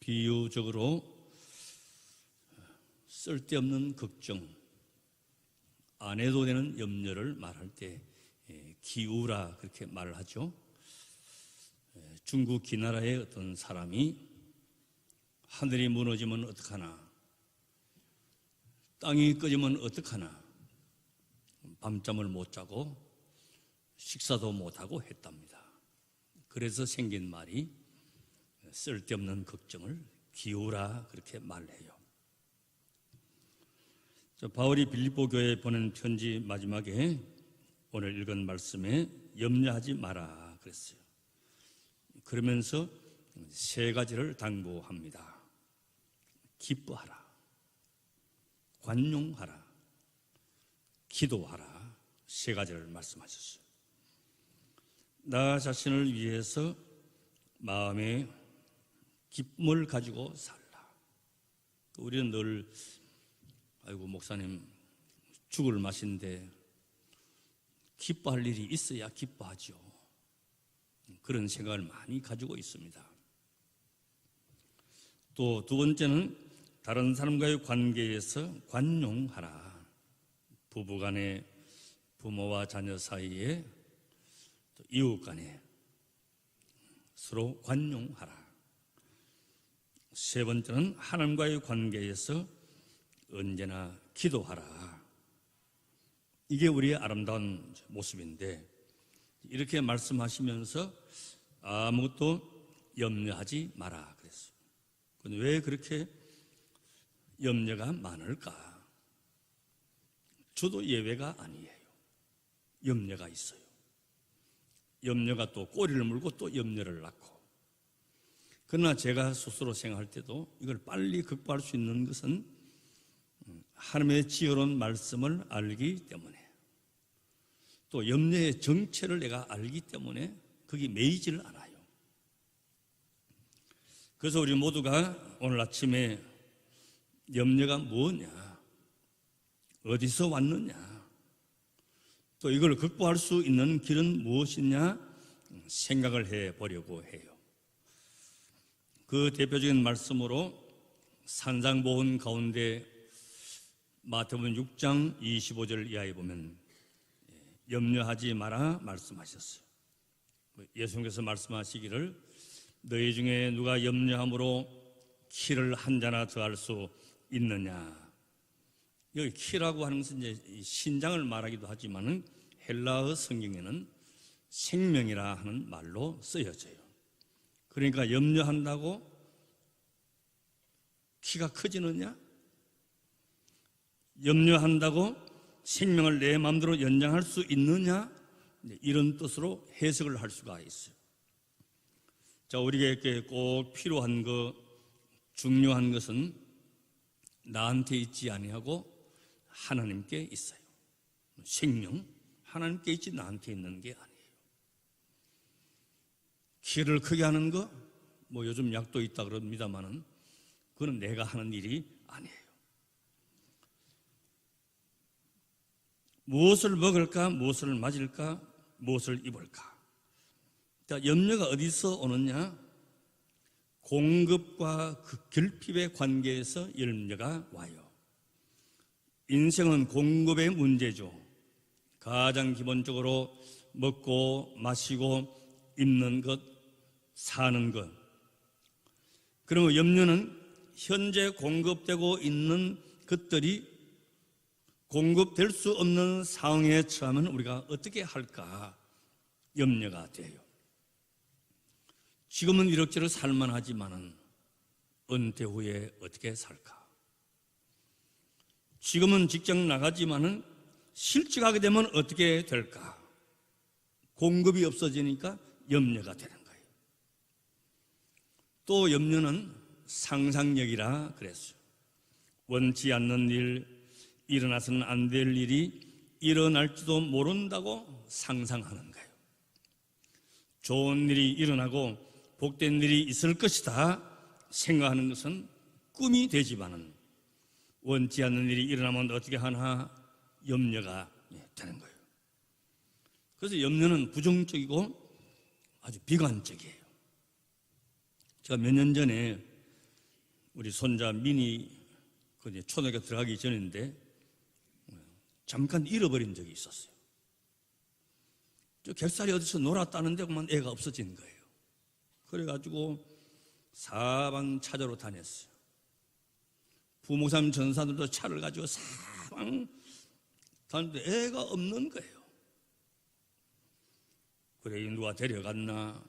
비유적으로 쓸데없는 걱정, 안 해도 되는 염려를 말할 때 기우라 그렇게 말을 하죠. 중국 기나라의 어떤 사람이 하늘이 무너지면 어떡하나, 땅이 꺼지면 어떡하나, 밤잠을 못 자고 식사도 못하고 했답니다. 그래서 생긴 말이 쓸데없는 걱정을 기우라 그렇게 말해요. 바울이 빌립보 교회에 보낸 편지 마지막에 오늘 읽은 말씀에 염려하지 마라 그랬어요. 그러면서 세 가지를 당부합니다. 기뻐하라, 관용하라, 기도하라. 세 가지를 말씀하셨어요. 나 자신을 위해서 마음에 기쁨을 가지고 살라. 우리는 늘 아이고 목사님 죽을 맛인데 기뻐할 일이 있어야 기뻐하죠. 그런 생각을 많이 가지고 있습니다. 또 두 번째는 다른 사람과의 관계에서 관용하라. 부부간에, 부모와 자녀 사이에, 또 이웃 간에 서로 관용하라. 세 번째는 하나님과의 관계에서 언제나 기도하라. 이게 우리의 아름다운 모습인데 이렇게 말씀하시면서 아무것도 염려하지 마라 그랬어요. 근데 왜 그렇게 염려가 많을까? 저도 예외가 아니에요. 염려가 있어요. 염려가 또 꼬리를 물고 또 염려를 낳고. 그러나 제가 스스로 생각할 때도 이걸 빨리 극복할 수 있는 것은 하나님의 지혜로운 말씀을 알기 때문에, 또 염려의 정체를 내가 알기 때문에 거기 매이지를 않아요. 그래서 우리 모두가 오늘 아침에 염려가 뭐냐, 어디서 왔느냐, 또 이걸 극복할 수 있는 길은 무엇이냐 생각을 해보려고 해요. 그 대표적인 말씀으로 산상보훈 가운데 마태복음 6장 25절 이하에 보면 염려하지 마라 말씀하셨어요. 예수님께서 말씀하시기를 너희 중에 누가 염려함으로 키를 한 자나 더할 수 있느냐. 여기 키라고 하는 것은 이제 신장을 말하기도 하지만 헬라어 성경에는 생명이라 하는 말로 쓰여져요. 그러니까 염려한다고 키가 커지느냐? 염려한다고 생명을 내 마음대로 연장할 수 있느냐? 이런 뜻으로 해석을 할 수가 있어요. 자, 우리에게 꼭 필요한 것, 중요한 것은 나한테 있지 아니하고 하나님께 있어요. 생명, 하나님께 있지 나한테 있는 게 아니에요. 키를 크게 하는 거, 뭐 요즘 약도 있다 그럽니다만은 그건 내가 하는 일이 아니에요. 무엇을 먹을까, 무엇을 맞을까, 무엇을 입을까. 자, 염려가 어디서 오느냐? 공급과 그 결핍의 관계에서 염려가 와요. 인생은 공급의 문제죠. 가장 기본적으로 먹고 마시고 입는 것, 사는 것. 그러면 염려는 현재 공급되고 있는 것들이 공급될 수 없는 상황에 처하면 우리가 어떻게 할까 염려가 돼요. 지금은 이럭저럭 살만하지만은 은퇴 후에 어떻게 살까? 지금은 직장 나가지만은 실직하게 되면 어떻게 될까? 공급이 없어지니까 염려가 되는 거예요. 또 염려는 상상력이라 그랬어요. 원치 않는 일, 일어나서는 안 될 일이 일어날지도 모른다고 상상하는 거예요. 좋은 일이 일어나고 복된 일이 있을 것이다 생각하는 것은 꿈이 되지만은 원치 않는 일이 일어나면 어떻게 하나 염려가 되는 거예요. 그래서 염려는 부정적이고 아주 비관적이에요. 제가 몇 년 전에 우리 손자 민이 그 초등학교 들어가기 전인데 잠깐 잃어버린 적이 있었어요. 저 객살이 어디서 놀았다는데 그만 애가 없어진 거예요. 그래가지고 사방 찾으러 다녔어요. 부목사님 전사들도 차를 가지고 사방 다녔는데 애가 없는 거예요. 그래 누가 데려갔나,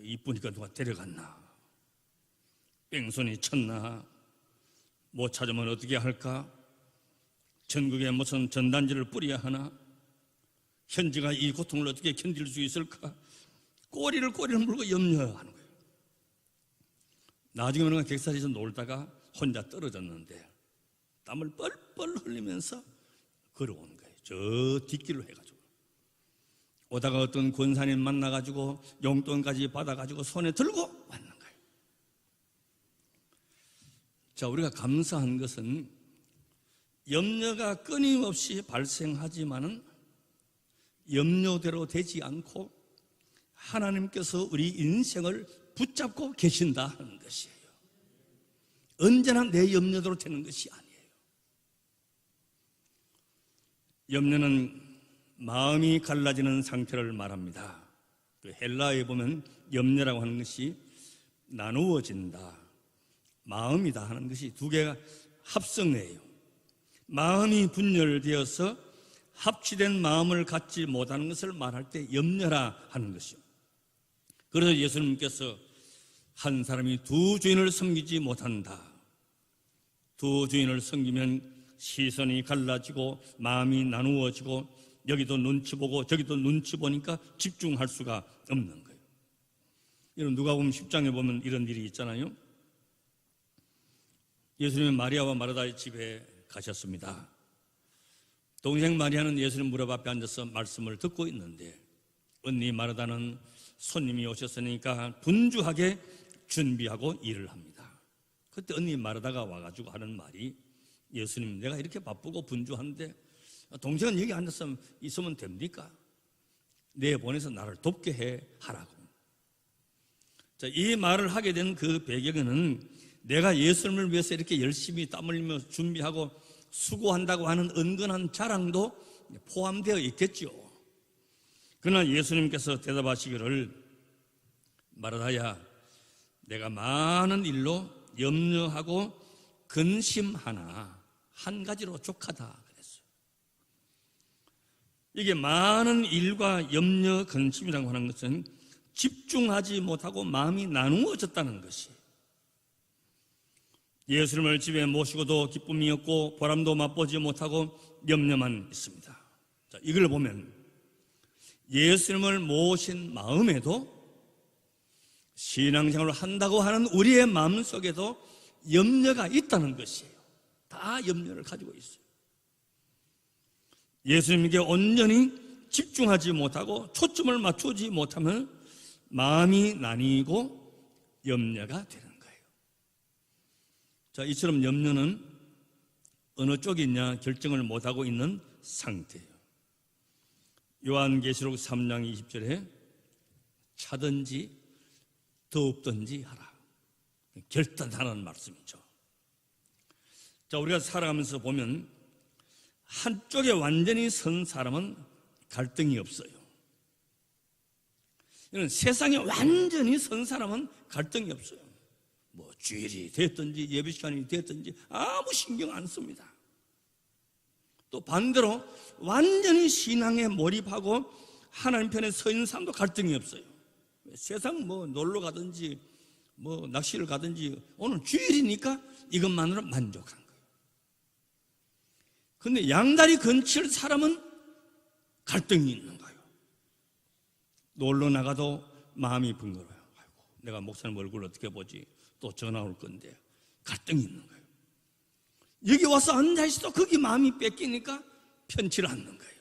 이쁘니까 누가 데려갔나, 뺑소니 쳤나, 못 찾으면 어떻게 할까, 전국에 무슨 전단지를 뿌려야 하나, 현지가 이 고통을 어떻게 견딜 수 있을까, 꼬리를 물고 염려하는 거예요. 나중에 우리가 객살에서 놀다가 혼자 떨어졌는데 땀을 뻘뻘 흘리면서 걸어온 거예요. 저 뒷길로 해가지고 오다가 어떤 권사님 만나가지고 용돈까지 받아가지고 손에 들고 왔는 거예요. 자, 우리가 감사한 것은 염려가 끊임없이 발생하지만은 염려대로 되지 않고 하나님께서 우리 인생을 붙잡고 계신다 하는 것이에요. 언제나 내 염려대로 되는 것이 아니에요. 염려는 마음이 갈라지는 상태를 말합니다. 그 헬라어에 보면 염려라고 하는 것이 나누어진다, 마음이다 하는 것이 두 개가 합성이에요. 마음이 분열되어서 합치된 마음을 갖지 못하는 것을 말할 때 염려라 하는 것이요. 그래서 예수님께서 한 사람이 두 주인을 섬기지 못한다, 두 주인을 섬기면 시선이 갈라지고 마음이 나누어지고 여기도 눈치 보고 저기도 눈치 보니까 집중할 수가 없는 거예요. 이런 누가복음 10장에 보면 이런 일이 있잖아요. 예수님은 마리아와 마르다의 집에 가셨습니다. 동생 마리아는 예수님 무릎 앞에 앉아서 말씀을 듣고 있는데 언니 마르다는 손님이 오셨으니까 분주하게 준비하고 일을 합니다. 그때 언니 마르다가 와가지고 하는 말이, 예수님 내가 이렇게 바쁘고 분주한데 동생은 여기 앉아서 있으면 됩니까? 내보내서 나를 돕게 해 하라고. 자, 이 말을 하게 된 그 배경에는 내가 예수님을 위해서 이렇게 열심히 땀 흘리며 준비하고 수고한다고 하는 은근한 자랑도 포함되어 있겠죠. 그러나 예수님께서 대답하시기를, 마르다야, 내가 많은 일로 염려하고 근심하나 한 가지로 족하다 그랬어요. 이게 많은 일과 염려, 근심이라고 하는 것은 집중하지 못하고 마음이 나누어졌다는 것이에요. 예수님을 집에 모시고도 기쁨이 없고 보람도 맛보지 못하고 염려만 있습니다. 자, 이걸 보면 예수님을 모신 마음에도 신앙생활을 한다고 하는 우리의 마음속에도 염려가 있다는 것이에요. 다 염려를 가지고 있어요. 예수님께 온전히 집중하지 못하고 초점을 맞추지 못하면 마음이 나뉘고 염려가 되는 거예요. 자, 이처럼 염려는 어느 쪽이냐 결정을 못하고 있는 상태예요. 요한계시록 3장 20절에 차든지 덥든지 하라, 결단하라는 말씀이죠. 자, 우리가 살아가면서 보면 한쪽에 완전히 선 사람은 갈등이 없어요. 이런 세상에 완전히 선 사람은 갈등이 없어요. 뭐 주일이 됐든지 예배 시간이 됐든지 아무 신경 안 씁니다. 또 반대로 완전히 신앙에 몰입하고 하나님 편에 서 있는 사람도 갈등이 없어요. 세상 뭐 놀러 가든지 뭐 낚시를 가든지 오늘 주일이니까 이것만으로 만족한 거예요. 그런데 양다리 건칠 사람은 갈등이 있는 거예요. 놀러 나가도 마음이 붕괴해요. 아이고, 내가 목사님 얼굴 어떻게 보지? 또 전화 올 건데 갈등이 있는 거예요. 여기 와서 앉아있어도 거기 마음이 뺏기니까 편치를 않는 거예요.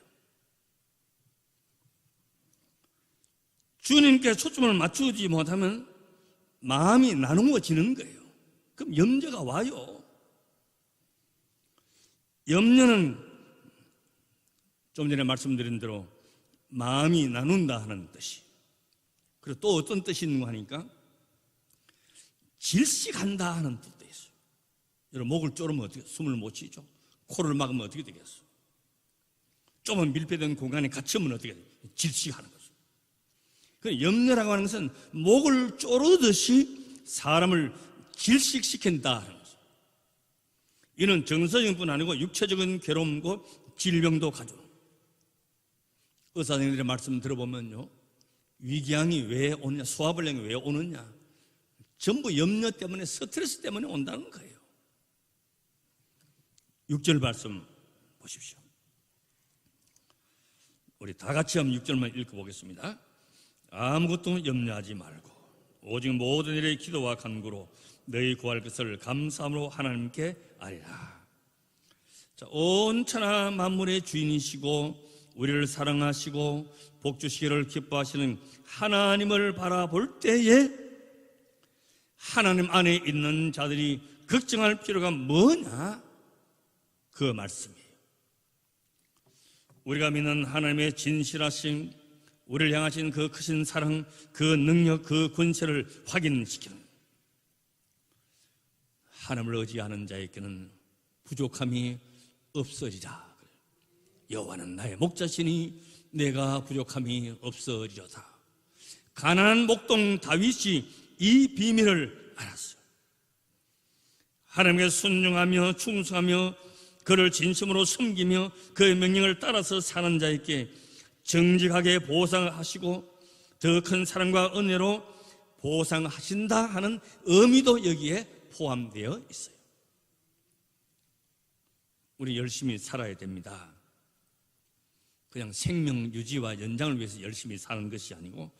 주님께 초점을 맞추지 못하면 마음이 나누어지는 거예요. 그럼 염려가 와요. 염려는 좀 전에 말씀드린 대로 마음이 나눈다 하는 뜻이, 그리고 또 어떤 뜻이 있는가 하니까 질식한다 하는 뜻도 있어요. 여러분, 목을 조르면 어떻게, 숨을 못 쉬죠? 코를 막으면 어떻게 되겠어? 좁은 밀폐된 공간에 갇히면 어떻게 돼? 질식하는 거죠. 그 염려라고 하는 것은 목을 조르듯이 사람을 질식시킨다 하는 거죠. 이는 정서적인 뿐 아니고 육체적인 괴로움과 질병도 가져. 의사 선생님들의 말씀 들어보면요, 위궤양이 왜 오느냐, 소화불량이 왜 오느냐, 전부 염려 때문에, 스트레스 때문에 온다는 거예요. 6절 말씀 보십시오. 우리 다 같이 한번 6절만 읽어보겠습니다. 아무것도 염려하지 말고 오직 모든 일에 기도와 간구로 너희 구할 것을 감사함으로 하나님께 아뢰라. 자, 온 천하 만물의 주인이시고 우리를 사랑하시고 복 주시기를 기뻐하시는 하나님을 바라볼 때에 하나님 안에 있는 자들이 걱정할 필요가 뭐냐? 그 말씀이에요. 우리가 믿는 하나님의 진실하신, 우리를 향하신 그 크신 사랑, 그 능력, 그 권세를 확인시키는, 하나님을 의지하는 자에게는 부족함이 없어지자. 여호와는 나의 목자시니 내가 부족함이 없어지려다. 가난한 목동 다윗이 이 비밀을 알았어요. 하나님께 순종하며 충성하며 그를 진심으로 섬기며 그의 명령을 따라서 사는 자에게 정직하게 보상하시고 더 큰 사랑과 은혜로 보상하신다 하는 의미도 여기에 포함되어 있어요. 우리 열심히 살아야 됩니다. 그냥 생명 유지와 연장을 위해서 열심히 사는 것이 아니고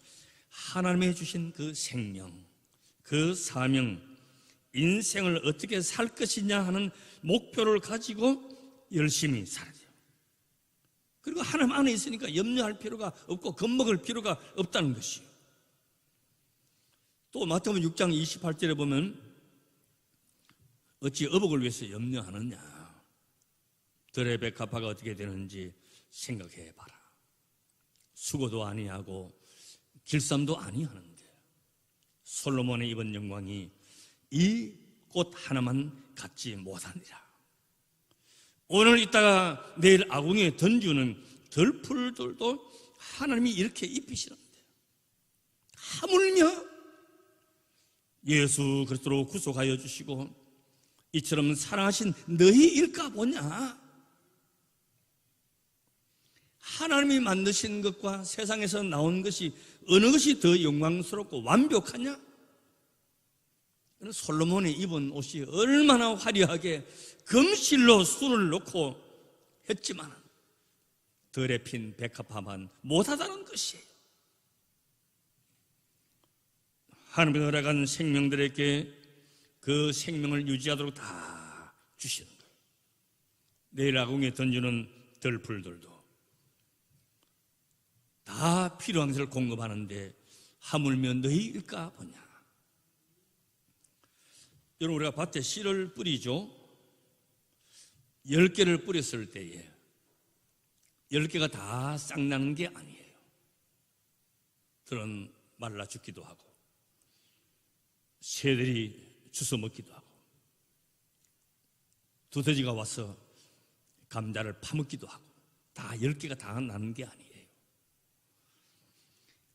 하나님이 주신 그 생명, 그 사명, 인생을 어떻게 살 것이냐 하는 목표를 가지고 열심히 살아야 돼요. 그리고 하나님 안에 있으니까 염려할 필요가 없고 겁먹을 필요가 없다는 것이에요. 또 마태복음 6장 28절에 보면 어찌 어복을 위해서 염려하느냐, 들의 백합화가 어떻게 되는지 생각해 봐라. 수고도 아니하고 길쌈도 아니하는데 솔로몬의 입은 영광이 이 꽃 하나만 갖지 못하니라. 오늘 있다가 내일 아궁이에 던지는 들풀들도 하나님이 이렇게 입히시는데 하물며 예수 그리스도로 구속하여 주시고 이처럼 사랑하신 너희일까 보냐. 하나님이 만드신 것과 세상에서 나온 것이 어느 것이 더 영광스럽고 완벽하냐? 솔로몬이 입은 옷이 얼마나 화려하게 금실로 순을 놓고 했지만 덜에 핀 백합화만 못하다는 것이에요. 하나님의 허락한 생명들에게 그 생명을 유지하도록 다 주시는 거예요. 내일 아궁이에 던지는 들풀들도 다 필요한 것을 공급하는데 하물며 너희일까 보냐. 여러분, 우리가 밭에 씨를 뿌리죠. 10개를 뿌렸을 때에 10개가 다 싹나는 게 아니에요. 들은 말라 죽기도 하고 새들이 주워 먹기도 하고 두더지가 와서 감자를 파먹기도 하고 다 10개가 다 나는 게 아니에요.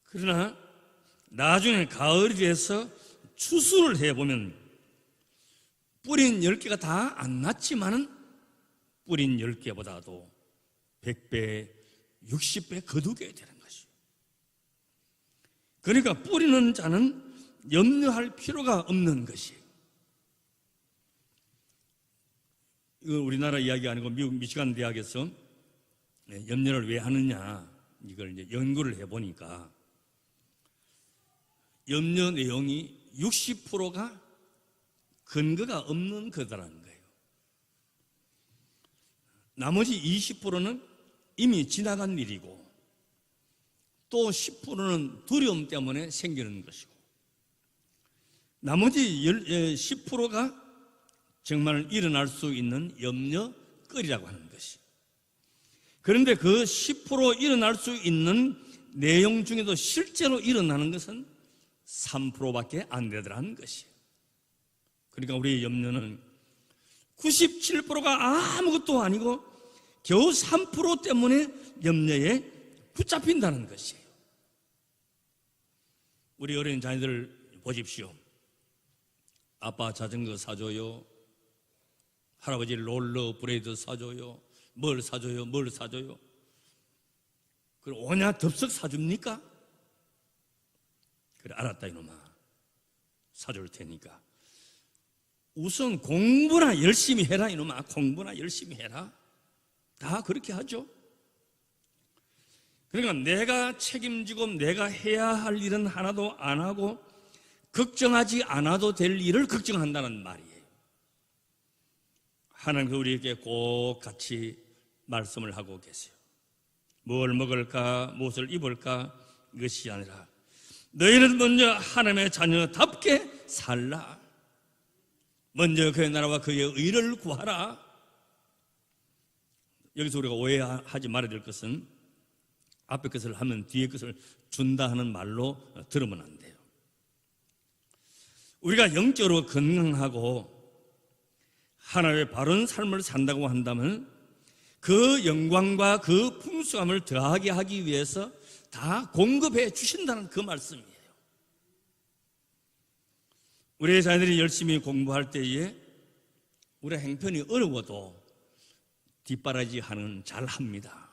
그러나 나중에 가을이 돼서 추수를 해보면 뿌린 10개가 다 안 났지만은 뿌린 10개보다도 100배, 60배 거두게 되는 것이에요. 그러니까 뿌리는 자는 염려할 필요가 없는 것이에요. 이거 우리나라 이야기 아니고 미국 미시간 대학에서 염려를 왜 하느냐 이걸 이제 연구를 해보니까 염려 내용이 60%가 근거가 없는 거다라는 거예요. 나머지 20%는 이미 지나간 일이고 또 10%는 두려움 때문에 생기는 것이고 나머지 10%가 정말 일어날 수 있는 염려거리라고 하는 것이. 그런데 그 10% 일어날 수 있는 내용 중에도 실제로 일어나는 것은 3%밖에 안 되더라는 것이에요. 그러니까 우리의 염려는 97%가 아무것도 아니고 겨우 3% 때문에 염려에 붙잡힌다는 것이에요. 우리 어린 자녀들 보십시오. 아빠 자전거 사줘요. 할아버지 롤러 브레이드 사줘요. 뭘 사줘요? 뭘 사줘요? 그걸 오냐 덥석 사줍니까? 그래, 알았다 이놈아. 사줄 테니까 우선 공부나 열심히 해라 이놈아. 공부나 열심히 해라. 다 그렇게 하죠. 그러니까 내가 책임지고 내가 해야 할 일은 하나도 안 하고 걱정하지 않아도 될 일을 걱정한다는 말이에요. 하나님께서 우리에게 꼭 같이 말씀을 하고 계세요. 뭘 먹을까 무엇을 입을까 이것이 아니라 너희는 먼저 하나님의 자녀답게 살라. 먼저 그의 나라와 그의 의를 구하라. 여기서 우리가 오해하지 말아야 될 것은 앞에 것을 하면 뒤에 것을 준다 하는 말로 들으면 안 돼요. 우리가 영적으로 건강하고 하나님의 바른 삶을 산다고 한다면 그 영광과 그 풍성함을 더하게 하기 위해서 다 공급해 주신다는 그 말씀이에요. 우리의 자녀들이 열심히 공부할 때에 우리 행편이 어려워도 뒷바라지 하는 잘 합니다.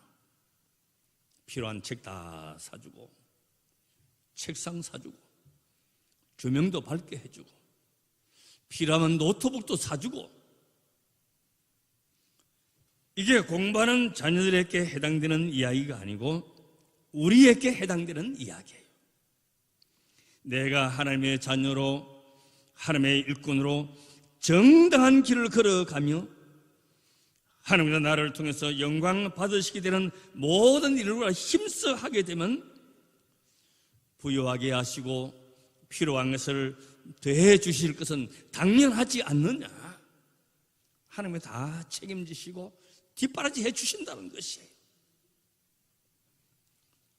필요한 책 다 사주고 책상 사주고 조명도 밝게 해주고 필요하면 노트북도 사주고. 이게 공부하는 자녀들에게 해당되는 이야기가 아니고 우리에게 해당되는 이야기예요. 내가 하나님의 자녀로 하나님의 일꾼으로 정당한 길을 걸어가며 하나님께서 나를 통해서 영광 받으시게 되는 모든 일을 힘써 하게 되면 부유하게 하시고 필요한 것을 더해 주실 것은 당연하지 않느냐. 하나님이 다 책임지시고 뒷바라지 해 주신다는 것이에요.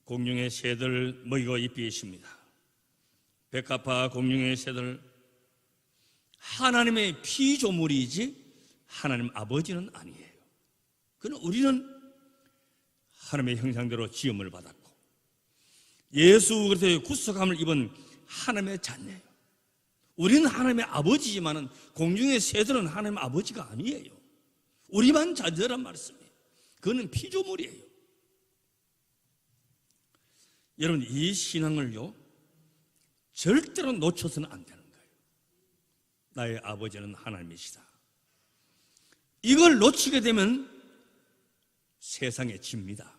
공중의 새들 먹이고 입히십니다. 백합화 공중의 새들 하나님의 피조물이지 하나님 아버지는 아니에요. 그러나 우리는 하나님의 형상대로 지음을 받았고 예수 그리스도의 구속함을 입은 하나님의 자녀예요. 우리는 하나님의 아버지지만은 공중의 새들은 하나님의 아버지가 아니에요. 우리만 자녀란 말씀이에요. 그거는 피조물이에요. 여러분, 이 신앙을요 절대로 놓쳐서는 안 되는 거예요. 나의 아버지는 하나님이시다. 이걸 놓치게 되면 세상에 집니다.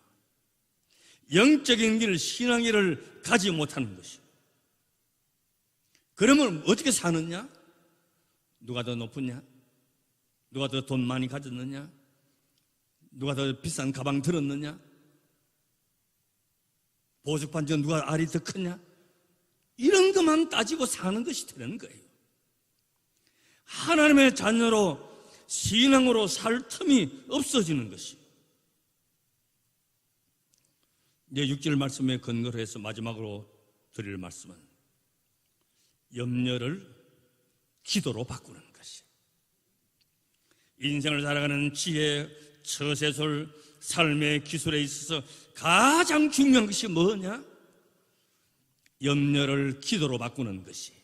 영적인 길, 신앙의를 가지 못하는 것이요. 그러면 어떻게 사느냐? 누가 더 높으냐? 누가 더 돈 많이 가졌느냐? 누가 더 비싼 가방 들었느냐? 보석반지가 누가 알이 더 크냐? 이런 것만 따지고 사는 것이 되는 거예요. 하나님의 자녀로 신앙으로 살 틈이 없어지는 것이에요. 이제 6절 말씀에 근거로 해서 마지막으로 드릴 말씀은 염려를 기도로 바꾸는 것이에요. 인생을 살아가는 지혜, 처세술, 삶의 기술에 있어서 가장 중요한 것이 뭐냐? 염려를 기도로 바꾸는 것이에요.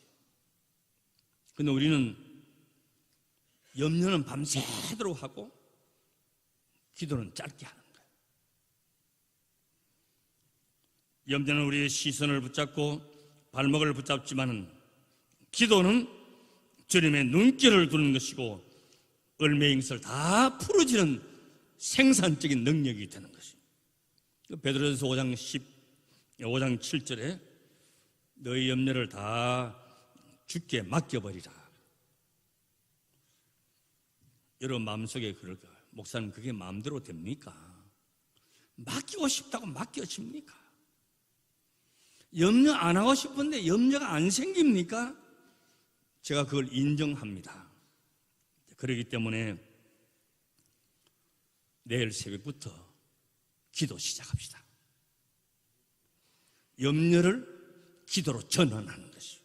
근데 우리는 염려는 밤새도록 하고 기도는 짧게 하는 거예요. 염려는 우리의 시선을 붙잡고 발목을 붙잡지만은 기도는 주님의 눈길을 두는 것이고 얼매인 것을 다 풀어지는 생산적인 능력이 되는 것이에요. 베드로전서 5장 7절에 너희 염려를 다 주께 맡겨버리라. 여러분 마음속에 그럴까요? 목사님 그게 마음대로 됩니까? 맡기고 싶다고 맡겨집니까? 염려 안 하고 싶은데 염려가 안 생깁니까? 제가 그걸 인정합니다. 그렇기 때문에 내일 새벽부터 기도 시작합시다. 염려를 기도로 전환하는 것이요.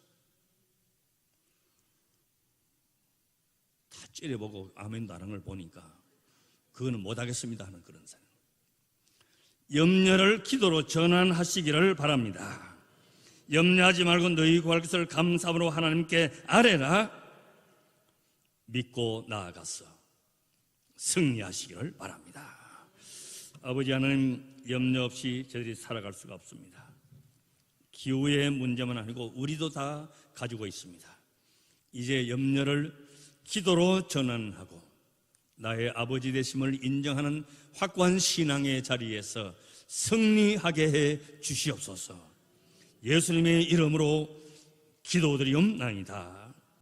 다 찌려보고 아멘도 안 하는 걸 보니까 그거는 못하겠습니다 하는 그런 사람. 염려를 기도로 전환하시기를 바랍니다. 염려하지 말고 너희 구할 것을 감사함으로 하나님께 아뢰라. 믿고 나아가서 승리하시기를 바랍니다. 아버지 하나님, 염려 없이 저희들이 살아갈 수가 없습니다. 기후의 문제만 아니고 우리도 다 가지고 있습니다. 이제 염려를 기도로 전환하고 나의 아버지 되심을 인정하는 확고한 신앙의 자리에서 승리하게 해 주시옵소서. 예수님의 이름으로 기도드리옵나이다.